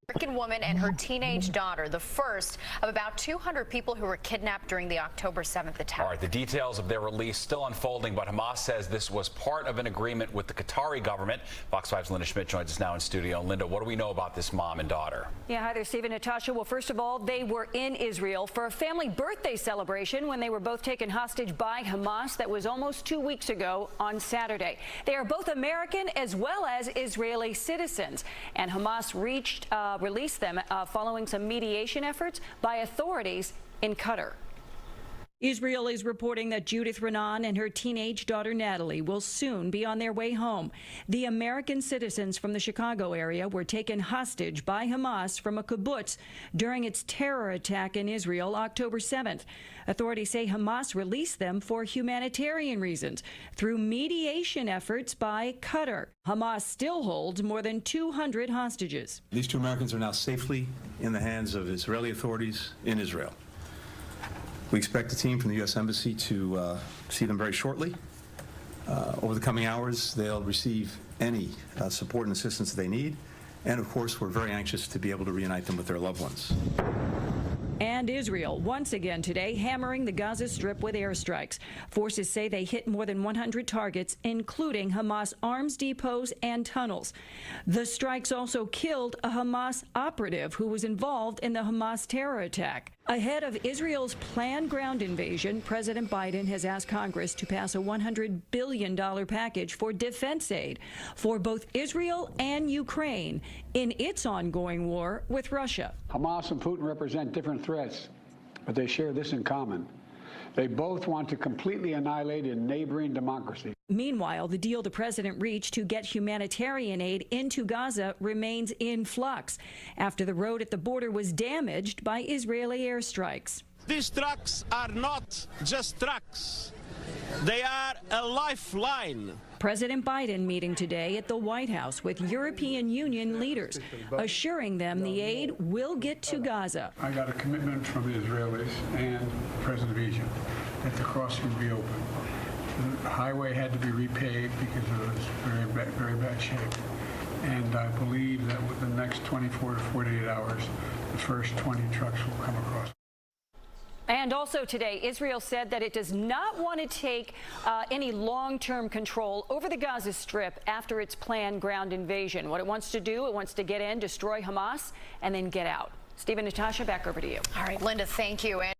American woman and her teenage daughter, the first of about 200 people who were kidnapped during the October 7th attack. All right, the details of their release still unfolding, but Hamas says this was part of an agreement with the Qatari government. Fox 5's Linda Schmidt joins us now in studio. Linda, what do we know about this mom and daughter? Yeah, hi there, Steve and Natasha. Well, first of all, they were in Israel for a family birthday celebration when they were both taken hostage by Hamas. That was almost 2 weeks ago on Saturday. They are both American as well as Israeli citizens, and Hamas released them following some mediation efforts by authorities in Qatar. Israel is reporting that Judith Renan and her teenage daughter Natalie will soon be on their way home. The American citizens from the Chicago area were taken hostage by Hamas from a kibbutz during its terror attack in Israel October 7th. Authorities say Hamas released them for humanitarian reasons through mediation efforts by Qatar. Hamas still holds more than 200 hostages. These two Americans are now safely in the hands of Israeli authorities in Israel. We expect the team from the U.S. Embassy to see them very shortly. Over the coming hours, they'll receive any support and assistance they need. And, of course, we're very anxious to be able to reunite them with their loved ones. And Israel, once again today, hammering the Gaza Strip with airstrikes. Forces say they hit more than 100 targets, including Hamas arms depots and tunnels. The strikes also killed a Hamas operative who was involved in the Hamas terror attack. Ahead of Israel's planned ground invasion, President Biden has asked Congress to pass a $100 billion package for defense aid for both Israel and Ukraine in its ongoing war with Russia. Hamas and Putin represent different threats, but they share this in common. They both want to completely annihilate a neighboring democracy. Meanwhile, the deal the president reached to get humanitarian aid into Gaza remains in flux after the road at the border was damaged by Israeli airstrikes. These trucks are not just trucks. They are a lifeline. President Biden meeting today at the White House with European Union leaders, assuring them the aid will get to Gaza. I got a commitment from the Israelis and the President of Egypt that the crossing would be open. The highway had to be repaved because it was very bad shape. And I believe that within the next 24 to 48 hours, the first 20 trucks will come across. And also today, Israel said that it does not want to take any long-term control over the Gaza Strip after its planned ground invasion. What it wants to do, it wants to get in, destroy Hamas, and then get out. Steve and Natasha, back over to you. All right, Linda, thank you. And